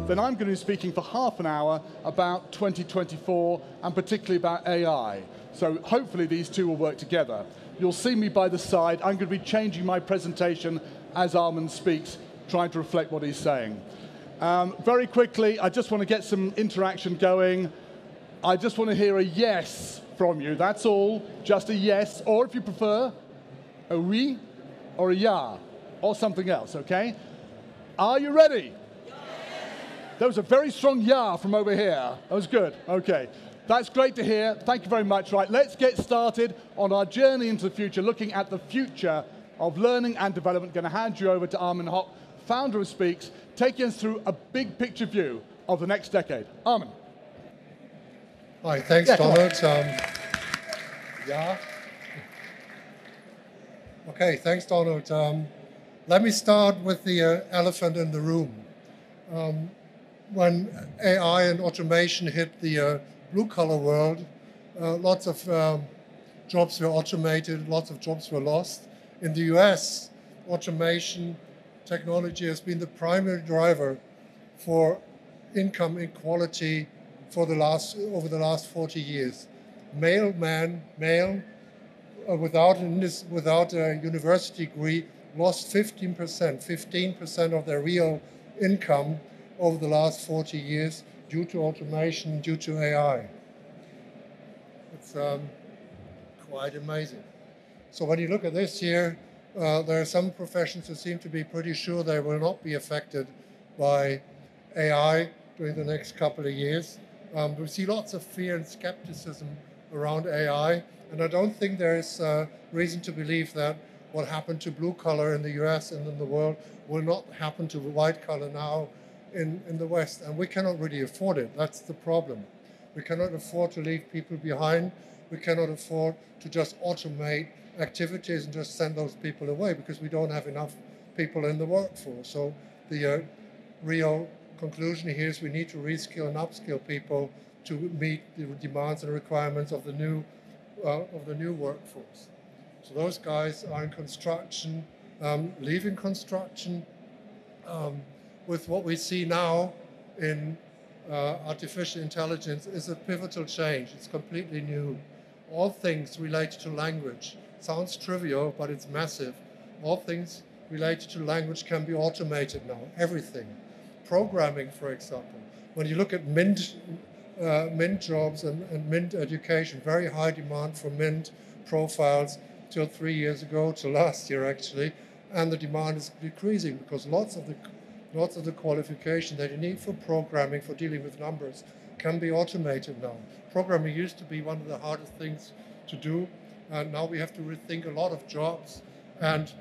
then I'm going to be speaking for half an hour about 2024 and particularly about AI. So hopefully these two will work together. You'll see me by the side. I'm going to be changing my presentation as Armin speaks, trying to reflect what he's saying. Very quickly, I just want to get some interaction going. I just want to hear a yes from you. That's all. Just a yes, or if you prefer, a oui, or a ja, or something else, okay? Are you ready? Yes. There was a very strong ja from over here. That was good. Okay. That's great to hear. Thank you very much. Right, let's get started on our journey into the future, looking at the future of learning and development. Going to hand you over to Armin Hock, founder of Speaks, taking us through a big picture view of the next decade. Armin. Hi, thanks, Donald. Yeah. Okay, thanks, Donald. Let me start with the elephant in the room. When AI and automation hit the blue-collar world, lots of jobs were automated, lots of jobs were lost. In the US, automation technology has been the primary driver for income inequality for over the last 40 years. Male without a university degree lost 15% of their real income over the last 40 years due to automation, due to AI. It's quite amazing. So when you look at this here, there are some professions that seem to be pretty sure they will not be affected by AI during the next couple of years. We see lots of fear and skepticism around AI, and I don't think there is reason to believe that what happened to blue collar in the US and in the world will not happen to white collar now in the West. And we cannot really afford it. That's the problem. We cannot afford to leave people behind. We cannot afford to just automate activities and just send those people away because we don't have enough people in the workforce. So the real conclusion here is we need to reskill and upskill people to meet the demands and requirements of the new workforce. So those guys are in construction, leaving construction. With what we see now in artificial intelligence is a pivotal change. It's completely new. All things related to language. Sounds trivial, but it's massive. All things related to language can be automated now, everything. Programming, for example. When you look at Mint jobs and Mint education, very high demand for Mint profiles till 3 years ago, till last year actually, and the demand is decreasing because lots of the qualification that you need for programming, for dealing with numbers, can be automated now. Programming used to be one of the hardest things to do, and now we have to rethink a lot of jobs and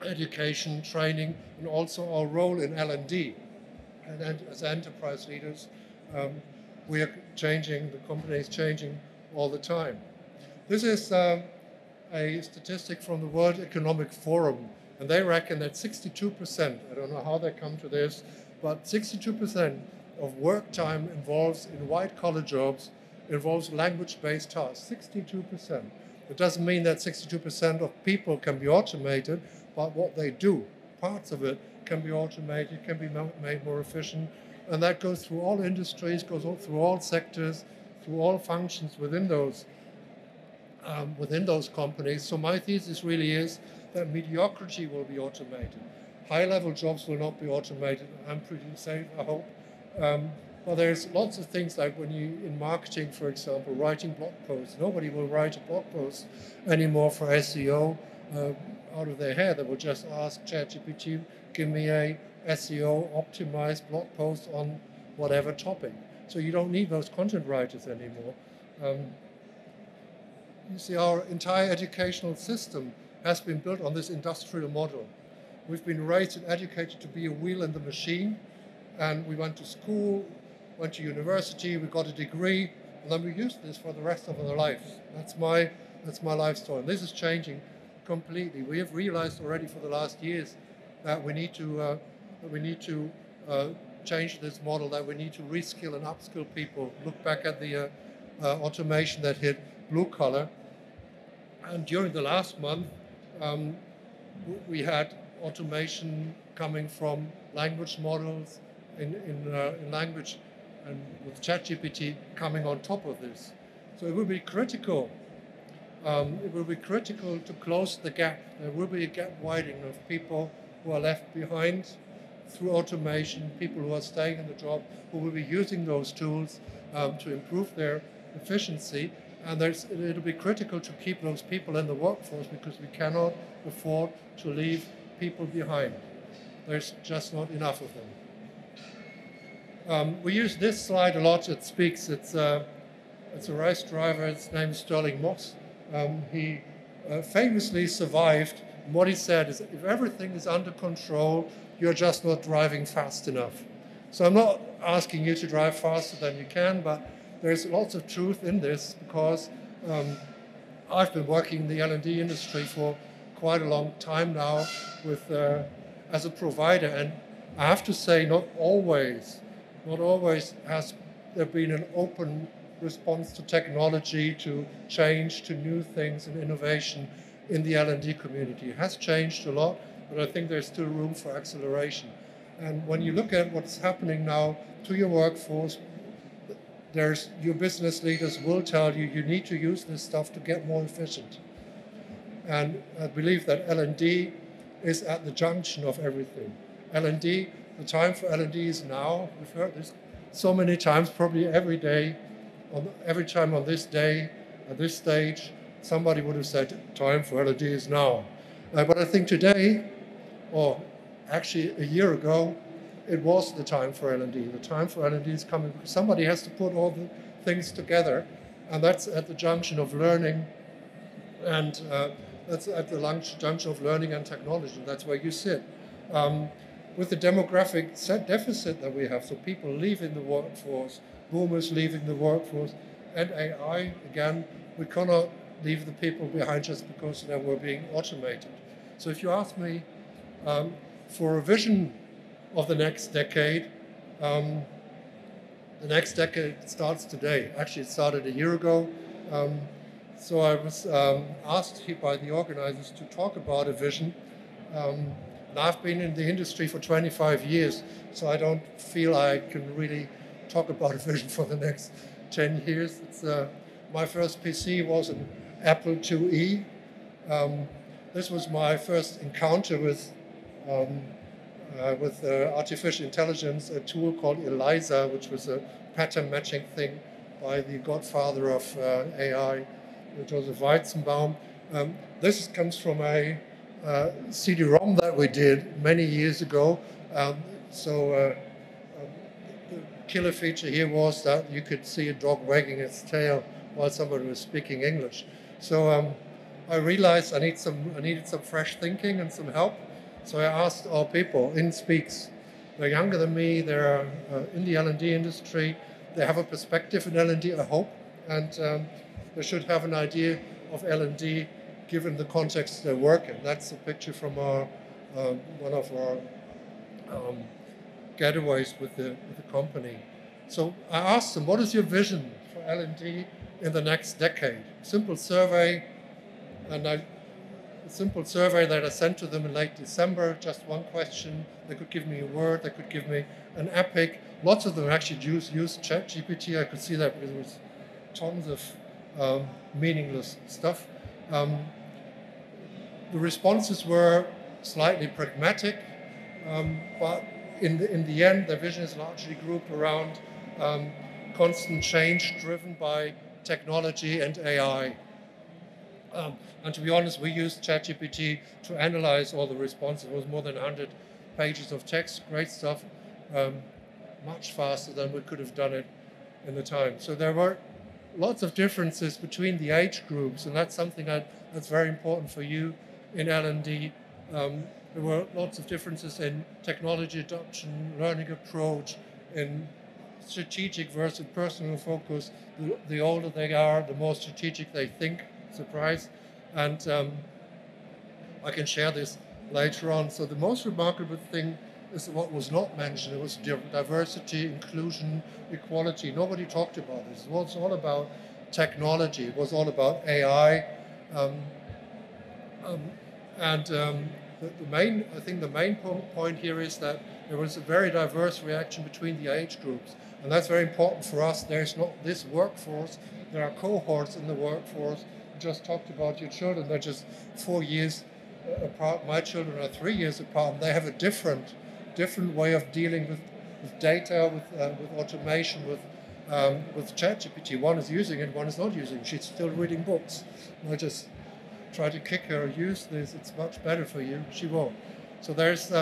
education, training, and also our role in L&D. And as enterprise leaders, we are changing, the company is changing all the time. This is a statistic from the World Economic Forum, and they reckon that 62%, I don't know how they come to this, but 62% of work time involves in white-collar jobs involves language-based tasks, 62%. It doesn't mean that 62% of people can be automated, but what they do, parts of it can be automated, can be made more efficient, and that goes through all industries, goes through all sectors, through all functions within those companies. So my thesis really is that mediocrity will be automated. High-level jobs will not be automated. I'm pretty safe, I hope. Well, there's lots of things like when you, in marketing, for example, writing blog posts. Nobody will write a blog post anymore for SEO out of their head. They will just ask ChatGPT, give me a SEO optimized blog post on whatever topic. So you don't need those content writers anymore. You see, our entire educational system has been built on this industrial model. We've been raised and educated to be a wheel in the machine, and we went to school, went to university, we got a degree, and then we used this for the rest of our lives. That's my life story. And this is changing completely. We have realized already for the last years that we need to change this model, that we need to reskill and upskill people. Look back at the automation that hit blue collar. And during the last month, we had automation coming from language models, in language and with ChatGPT coming on top of this. So it will be critical. It will be critical to close the gap. There will be a gap widening of people who are left behind through automation, people who are staying in the job, who will be using those tools to improve their efficiency. And it'll be critical to keep those people in the workforce because we cannot afford to leave people behind. There's just not enough of them. We use this slide a lot. It speaks. It's a race driver. His name is Sterling Moss. He famously survived. And what he said is, if everything is under control, you're just not driving fast enough. So I'm not asking you to drive faster than you can, but there's lots of truth in this because I've been working in the L&D industry for quite a long time now with as a provider, and I have to say, not always has there been an open response to technology, to change, to new things and innovation in the L&D community. It has changed a lot, but I think there's still room for acceleration. And when you look at what's happening now to your workforce, your business leaders will tell you you need to use this stuff to get more efficient. And I believe that L&D is at the junction of everything. L&D, the time for L&D is now. We've heard this so many times, probably every day, every time on this day, at this stage, somebody would have said, time for L&D is now. But I think today, or actually a year ago, it was the time for L&D. The time for L&D is coming because somebody has to put all the things together, and that's at the junction of learning and that's at the junction of learning and technology. That's where you sit. With the demographic deficit that we have, so people leaving the workforce, boomers leaving the workforce, and AI, again, we cannot leave the people behind just because they were being automated. So if you ask me for a vision of the next decade starts today. Actually, it started a year ago. So I was asked by the organizers to talk about a vision. And I've been in the industry for 25 years, so I don't feel I can really talk about a vision for the next 10 years. My first PC was an Apple IIe. This was my first encounter with artificial intelligence, a tool called ELIZA, which was a pattern matching thing by the godfather of AI, Joseph Weizenbaum. This comes from a CD-ROM that we did many years ago. The killer feature here was that you could see a dog wagging its tail while somebody was speaking English. So I realized I needed some fresh thinking and some help. So I asked our people in Speaks. They're younger than me, they're in the L&D industry, they have a perspective in L&D, I hope, and they should have an idea of L&D given the context they work in. That's a picture from one of our getaways with the company. So I asked them, what is your vision for L&D in the next decade? Simple survey, a simple survey that I sent to them in late December, just one question. They could give me a word, they could give me an epic. Lots of them actually used ChatGPT. I could see that because there was tons of meaningless stuff. The responses were slightly pragmatic, but in the end, the vision is largely grouped around constant change driven by technology and AI. And to be honest, we used ChatGPT to analyze all the responses. It was more than 100 pages of text, great stuff, much faster than we could have done it in the time. So there were lots of differences between the age groups, and that's something that's very important for you in L&D. There were lots of differences in technology adoption, learning approach, in strategic versus personal focus. The older they are, the more strategic they think. Surprise. And I can share this later on. So the most remarkable thing is what was not mentioned. It was diversity, inclusion, equality. Nobody talked about this. It was all about technology. It was all about AI. I think the main point here is that there was a very diverse reaction between the age groups. And that's very important for us. There's not this workforce. There are cohorts in the workforce. You just talked about your children. They're just 4 years apart. My children are 3 years apart. And they have a different way of dealing with data, with automation, with ChatGPT. One is using it, one is not using it. She's still reading books. And I just try to kick her, use this, it's much better for you. She won't. So there's,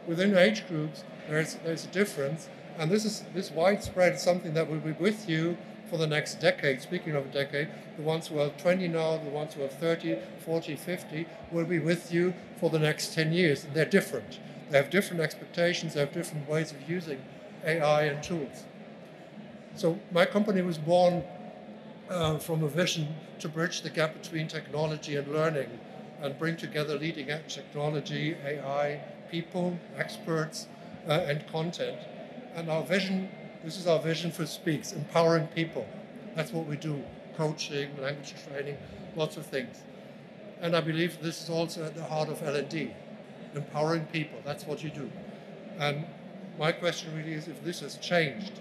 within age groups, there's a difference. And this widespread is something that will be with you for the next decade. Speaking of a decade, the ones who are 20 now, the ones who are 30, 40, 50, will be with you for the next 10 years. And they're different. They have different expectations, they have different ways of using AI and tools. So my company was born from a vision to bridge the gap between technology and learning and bring together leading edge technology, AI, people, experts, and content. And our vision, this is our vision for Speaks, empowering people. That's what we do, coaching, language training, lots of things. And I believe this is also at the heart of L&D, empowering people, that's what you do. And my question really is if this has changed.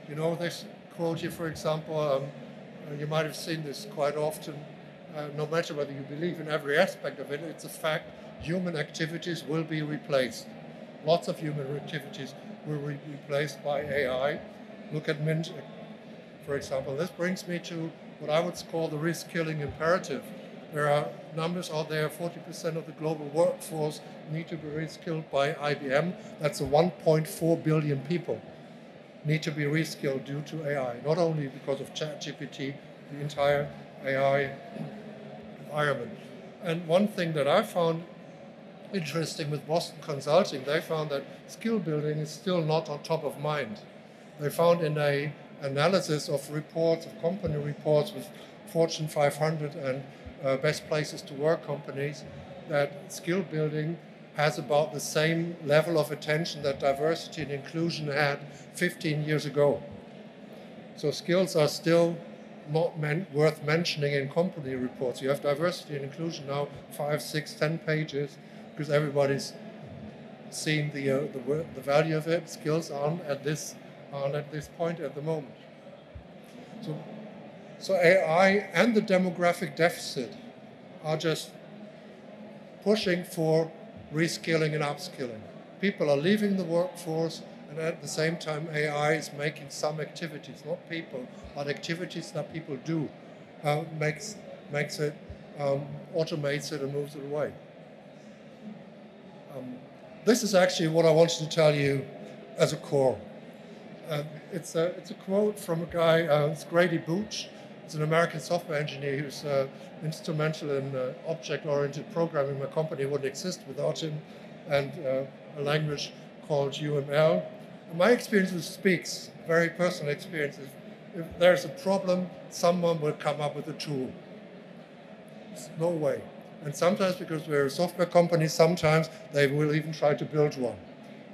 You know, this quote here, for example, you might have seen this quite often, no matter whether you believe in every aspect of it, it's a fact, human activities will be replaced. Lots of human activities will be replaced by AI. Look at Mint, for example. This brings me to what I would call the reskilling imperative. There are numbers out there, 40% of the global workforce need to be reskilled by IBM. That's 1.4 billion people need to be reskilled due to AI, not only because of ChatGPT, the entire AI environment. And one thing that I found interesting with Boston Consulting, they found that skill building is still not on top of mind. They found in an analysis of reports, of company reports with Fortune 500 and best places to work companies, that skill building has about the same level of attention that diversity and inclusion had 15 years ago. So skills are still not worth mentioning in company reports. You have diversity and inclusion now 5, 6, 10 pages because everybody's seen the value of it. Skills aren't at this point at the moment. So AI and the demographic deficit are just pushing for reskilling and upskilling. People are leaving the workforce, and at the same time AI is making some activities, not people, but activities that people do, makes it, automates it and moves it away. This is actually what I wanted to tell you as a core. It's a quote from a guy, it's Grady Booch. He's an American software engineer who's instrumental in object-oriented programming. My company wouldn't exist without him, and a language called UML. And my experience with Speaks, very personal experience, is if there's a problem, someone will come up with a tool. There's no way. And sometimes, because we're a software company, sometimes they will even try to build one,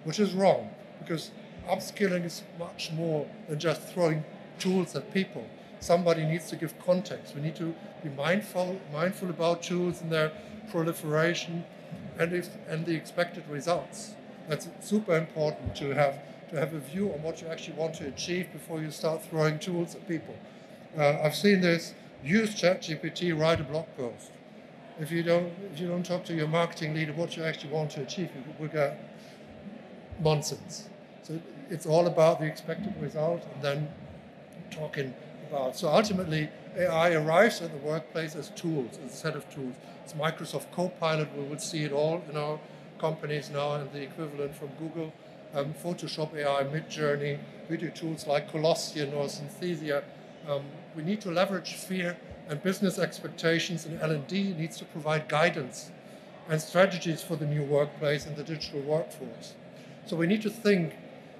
which is wrong, because upskilling is much more than just throwing tools at people. Somebody needs to give context. We need to be mindful about tools and their proliferation and the expected results. That's super important to have a view on what you actually want to achieve before you start throwing tools at people. I've seen this. Use ChatGPT, write a blog post. If you don't talk to your marketing leader what you actually want to achieve, you will get nonsense. So it's all about the expected result and then talking about. So ultimately, AI arrives at the workplace as tools, as a set of tools. It's Microsoft Copilot. We will see it all in our companies now, and the equivalent from Google, Photoshop AI, Midjourney, video tools like Colossian or Synthesia. We need to leverage fear and business expectations, and L&D needs to provide guidance and strategies for the new workplace and the digital workforce. So we need to think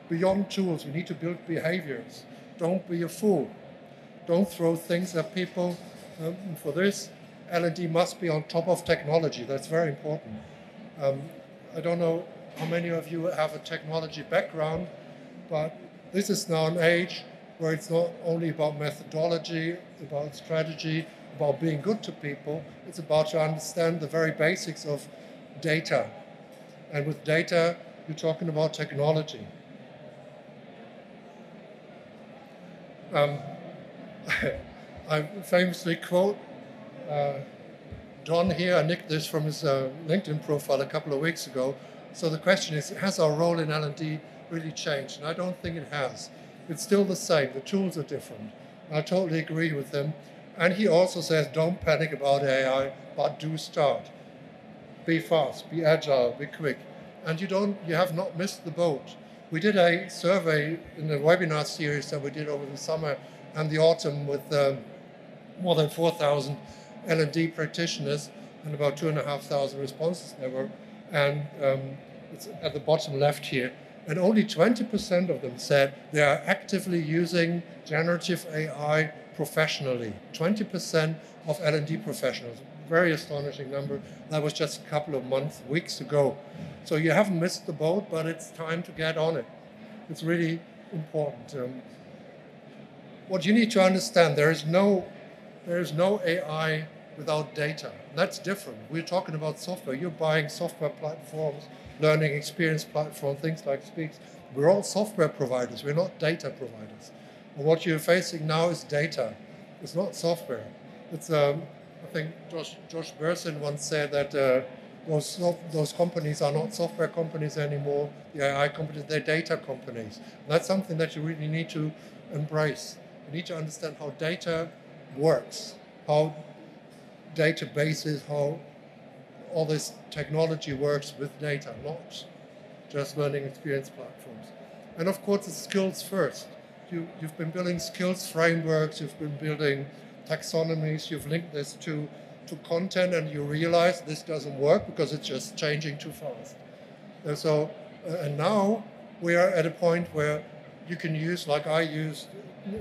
beyond tools. We need to build behaviors. Don't be a fool. Don't throw things at people. For this, L&D must be on top of technology. That's very important. I don't know how many of you have a technology background, but this is now an age where it's not only about methodology, about strategy, about being good to people, it's about to understand the very basics of data. And with data, you're talking about technology. I famously quote Don here. I nicked this from his LinkedIn profile a couple of weeks ago. So the question is, has our role in L&D really changed? And I don't think it has. It's still the same. The tools are different. I totally agree with him. And he also says, don't panic about AI, but do start. Be fast, be agile, be quick. And you have not missed the boat. We did a survey in the webinar series that we did over the summer and the autumn with more than 4,000 L&D practitioners and about 2,500 responses there were. And it's at the bottom left here. And only 20% of them said they are actively using generative AI professionally. 20% of L&D professionals. Very astonishing number. That was just a couple of weeks ago. So you haven't missed the boat, but it's time to get on it. It's really important. What you need to understand, there is no AI without data. That's different. We're talking about software. You're buying software platforms, learning experience platforms, things like Speaks. We're all software providers. We're not data providers. And what you're facing now is data. It's not software. It's I think Josh Bersin once said that those companies are not software companies anymore. The AI companies, they're data companies. And that's something that you really need to embrace. You need to understand how data works, how databases, how all this technology works with data, not just learning experience platforms. And of course, it's skills first. You've been building skills frameworks, you've been building taxonomies, you've linked this to content, and you realize this doesn't work because it's just changing too fast. And so, and now we are at a point where you can use, like I used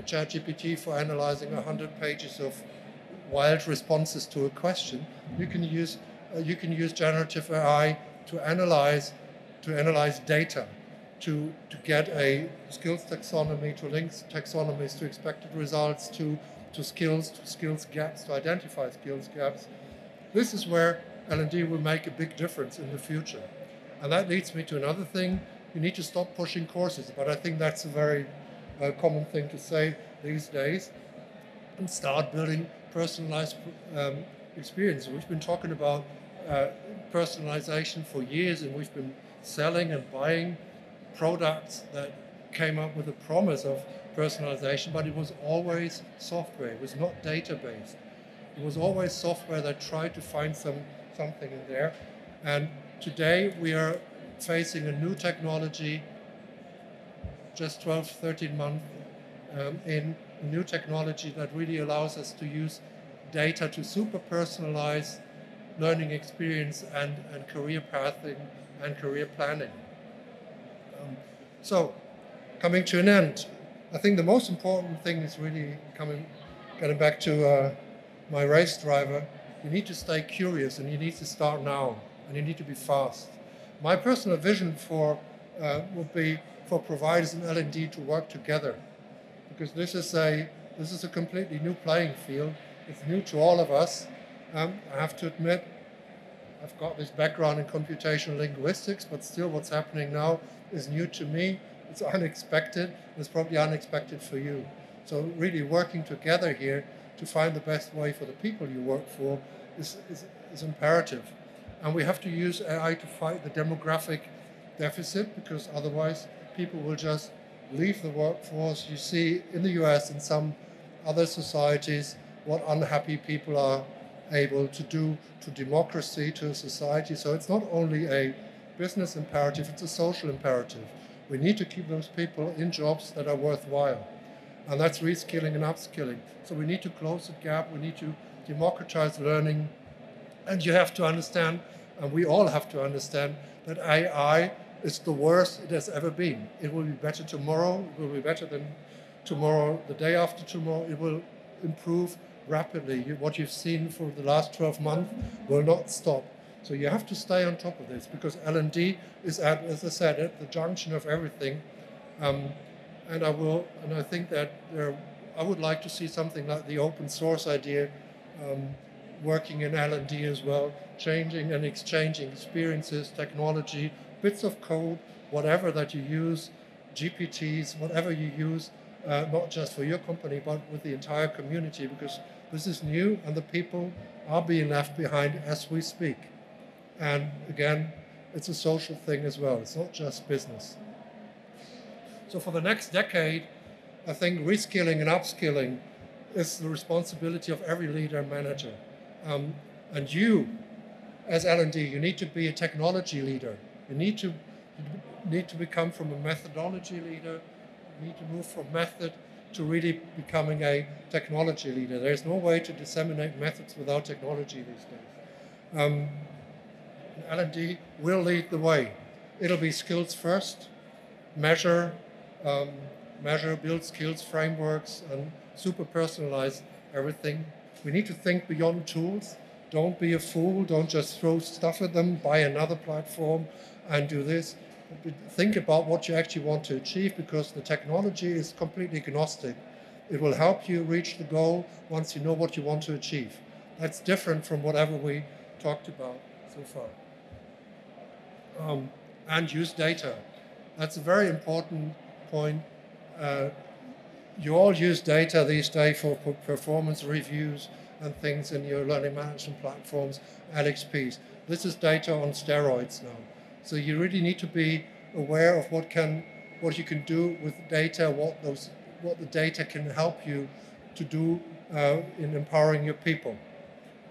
ChatGPT for analyzing 100 pages of wild responses to a question. You can use generative AI to analyze data, to get a skills taxonomy, to link taxonomies to expected results, to skills gaps, to identify skills gaps. This is where L&D will make a big difference in the future. And that leads me to another thing. You need to stop pushing courses, but I think that's a very common thing to say these days, and start building personalized experience. We've been talking about personalization for years, and we've been selling and buying products that came up with a promise of personalization, but it was always software. It was not data-based. It was always software that tried to find something in there. And today we are facing a new technology, just 12, 13 months in a new technology that really allows us to use data to super personalize learning experience and career pathing and career planning. So coming to an end, I think the most important thing is really getting back to my race driver. You need to stay curious, and you need to start now, and you need to be fast. My personal vision would be for providers in L&D to work together, because this is a completely new playing field. It's new to all of us. I have to admit, I've got this background in computational linguistics, but still what's happening now is new to me. It's unexpected. It's probably unexpected for you. So really working together here to find the best way for the people you work for is imperative. And we have to use AI to fight the demographic deficit, because otherwise people will just leave the workforce. You see in the US and some other societies what unhappy people are able to do to democracy, to society. So it's not only a business imperative, it's a social imperative. We need to keep those people in jobs that are worthwhile. And that's reskilling and upskilling. So we need to close the gap. We need to democratize learning. And you have to understand, and we all have to understand, that AI is the worst it has ever been. It will be better tomorrow. It will be better than tomorrow, the day after tomorrow. It will improve rapidly. What you've seen for the last 12 months will not stop. So you have to stay on top of this, because L&D is, as I said, at the junction of everything. and I think that I would like to see something like the open source idea working in L&D as well, changing and exchanging experiences, technology, bits of code, whatever that you use, GPTs, whatever you use, not just for your company, but with the entire community, because this is new and the people are being left behind as we speak. And again, it's a social thing as well. It's not just business. So for the next decade, I think reskilling and upskilling is the responsibility of every leader and manager. And you, as L&D, you need to be a technology leader. You need to become from a methodology leader. You need to move from method to really becoming a technology leader. There's no way to disseminate methods without technology these days. L&D will lead the way. It'll be skills first, measure, build skills frameworks, and super personalize everything. We need to think beyond tools. Don't be a fool. Don't just throw stuff at them, buy another platform and do this. Think about what you actually want to achieve, because the technology is completely agnostic. It will help you reach the goal once you know what you want to achieve. That's different from whatever we talked about so far. And use data. That's a very important point. You all use data these days for performance reviews and things in your learning management platforms, LXPs. This is data on steroids now. So you really need to be aware of what you can do with data, what the data can help you to do in empowering your people.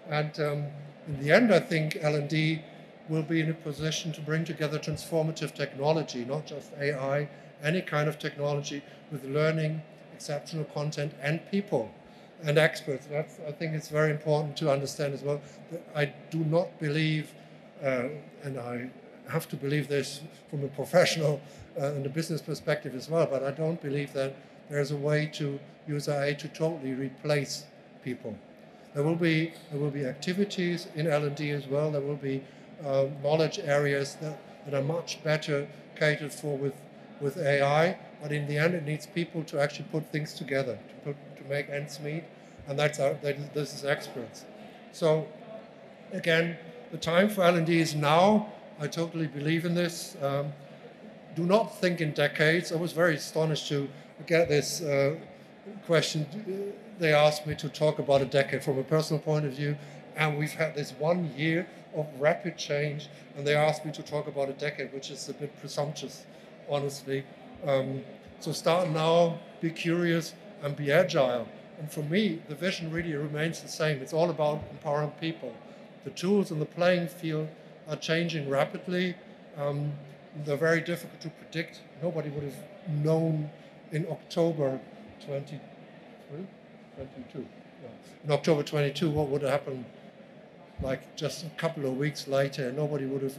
And in the end, I think L&D will be in a position to bring together transformative technology, not just AI, any kind of technology with learning, exceptional content, and people and experts. I think it's very important to understand as well that I do not believe, and I have to believe this from a professional and a business perspective as well, but I don't believe that there's a way to use AI to totally replace people. There will be activities in L&D as well. There will be knowledge areas that are much better catered for with AI, but in the end it needs people to actually put things together, to make ends meet, and this is experts. So again, the time for L&D is now. I totally believe in this. Do not think in decades. I was very astonished to get this question. They asked me to talk about a decade from a personal point of view, and we've had this 1 year of rapid change, and they asked me to talk about a decade, which is a bit presumptuous, honestly. So start now, be curious, and be agile. And for me, the vision really remains the same. It's all about empowering people. The tools and the playing field are changing rapidly. They're very difficult to predict. Nobody would have known in October 22. In October 22, what would happen like just a couple of weeks later. Nobody would have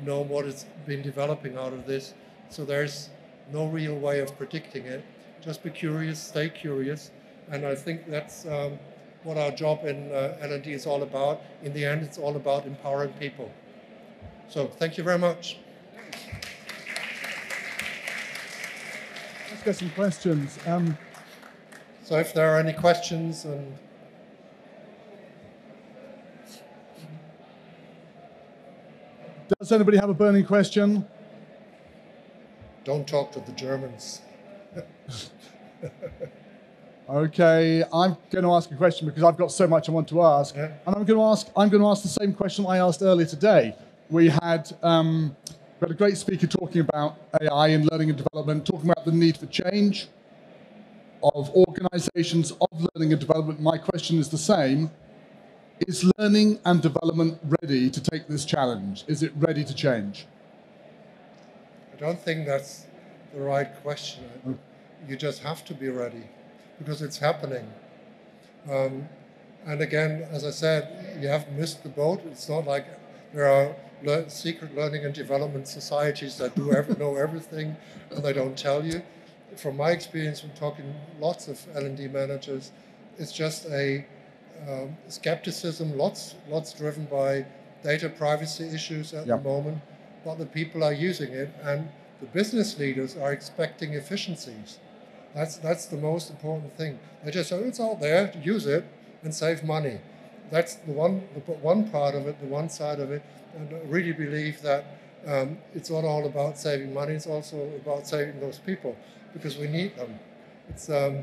known what has been developing out of this. So there's no real way of predicting it. Just be curious, stay curious. And I think that's what our job in L&D is all about. In the end, it's all about empowering people. So thank you very much. Let's get some questions. So if there are any questions, and does anybody have a burning question? Don't talk to the Germans. Okay, I'm going to ask a question because I've got so much I want to ask, and I'm going to ask the same question I asked earlier today. We had a great speaker talking about AI in learning and development, talking about the need for change of organizations of learning and development. My question is the same. Is learning and development ready to take this challenge? Is it ready to change? I don't think that's the right question. You just have to be ready because it's happening. And again, as I said, you haven't missed the boat. It's not like there are secret learning and development societies that know everything and they don't tell you. From my experience from talking lots of L&D managers, it's just a skepticism, lots driven by data privacy issues at the moment, but the people are using it, and The business leaders are expecting efficiencies. That's the most important thing. They just say, it's out there, use it and save money. That's the one part of it, the one side of it. And I really believe that it's not all about saving money, it's also about saving those people, because we need them. It's, I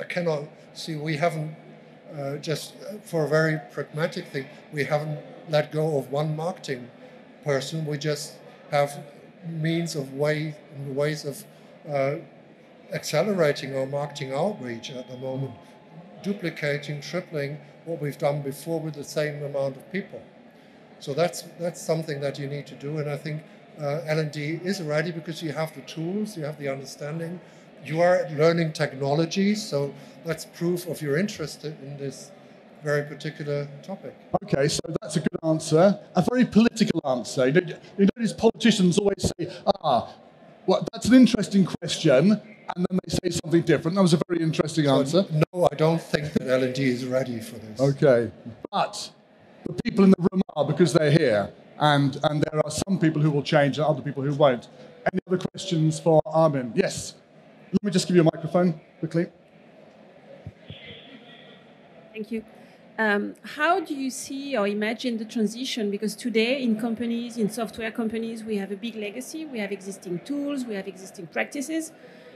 cannot see, we haven't, just for a very pragmatic thing, we haven't let go of one marketing person. We just have means of ways of accelerating our marketing outreach at the moment, duplicating, tripling what we've done before with the same amount of people. So that's something that you need to do, and I think L&D is ready because you have the tools, you have the understanding, you are learning technologies, so that's proof of your interest in this very particular topic. Okay, so that's a good answer. A very political answer. You notice politicians always say, well, that's an interesting question, and then they say something different. That was a very interesting answer. No, I don't think that L&D is ready for this. Okay, but the people in the room are, because they're here, and there are some people who will change and other people who won't. Any other questions for Armin? Yes. Let me just give you a microphone quickly. Thank you. How do you see or imagine the transition? Because today in companies, in software companies, we have a big legacy. We have existing tools, we have existing practices.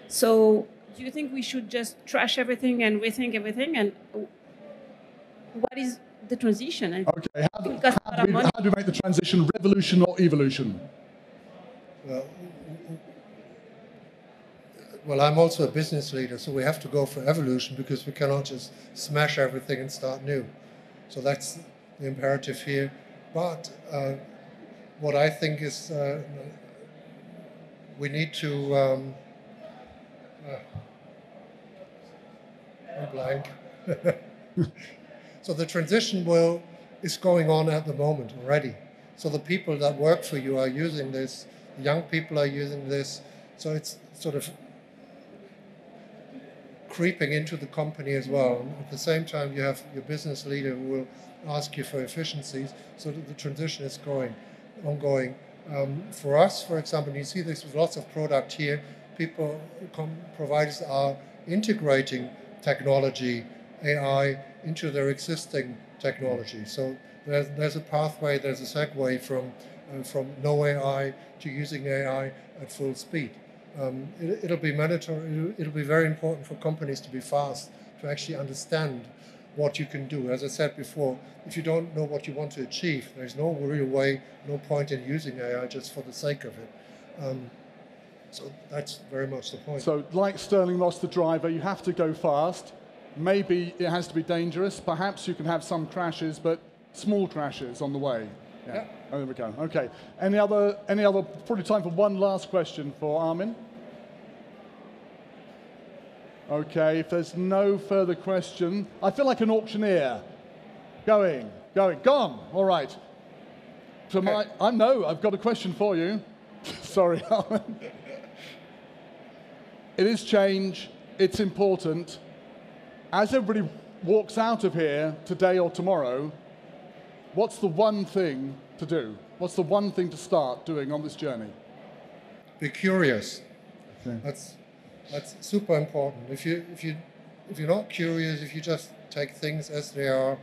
So do you think we should just trash everything and rethink everything? And what is the transition? Okay, how do we make the transition revolution or evolution? Well, I'm also a business leader, so we have to go for evolution because we cannot just smash everything and start new. So that's the imperative here. But what I think is we need to... I'm blank. So the transition is going on at the moment already. So the people that work for you are using this, the young people are using this, so it's sort of creeping into the company as well. At the same time, you have your business leader who will ask you for efficiencies, so that the transition is ongoing. For us, for example, you see this with lots of product here, providers are integrating technology, AI, into their existing technology. So there's a pathway, there's a segue from no AI to using AI at full speed. It'll be mandatory. It'll be very important for companies to be fast, to actually understand what you can do. As I said before, if you don't know what you want to achieve, there's no real way, no point in using AI just for the sake of it. So that's very much the point. So like Sterling Ross, the driver, you have to go fast. Maybe it has to be dangerous. Perhaps you can have some crashes, but small crashes on the way. Yeah. Oh, there we go. Okay. Any other? Probably time for one last question for Armin. Okay. If there's no further question, I feel like an auctioneer. Going, gone. All right. So I've got a question for you. Sorry, Armin. It is change. It's important. As everybody walks out of here today or tomorrow, what's the one thing to do? What's the one thing to start doing on this journey? Be curious. Okay. That's super important. If you're not curious, if you just take things as they are,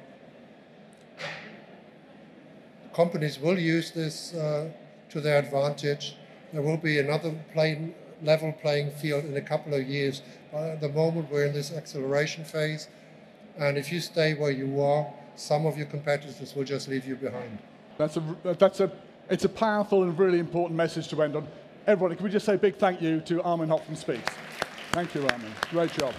companies will use this to their advantage. There will be another level playing field in a couple of years. But at the moment, we're in this acceleration phase, and if you stay where you are, some of your competitors will just leave you behind. It's a powerful and really important message to end on. Everybody, can we just say a big thank you to Armin Hopp from Speaks? Thank you, Armin. Great job.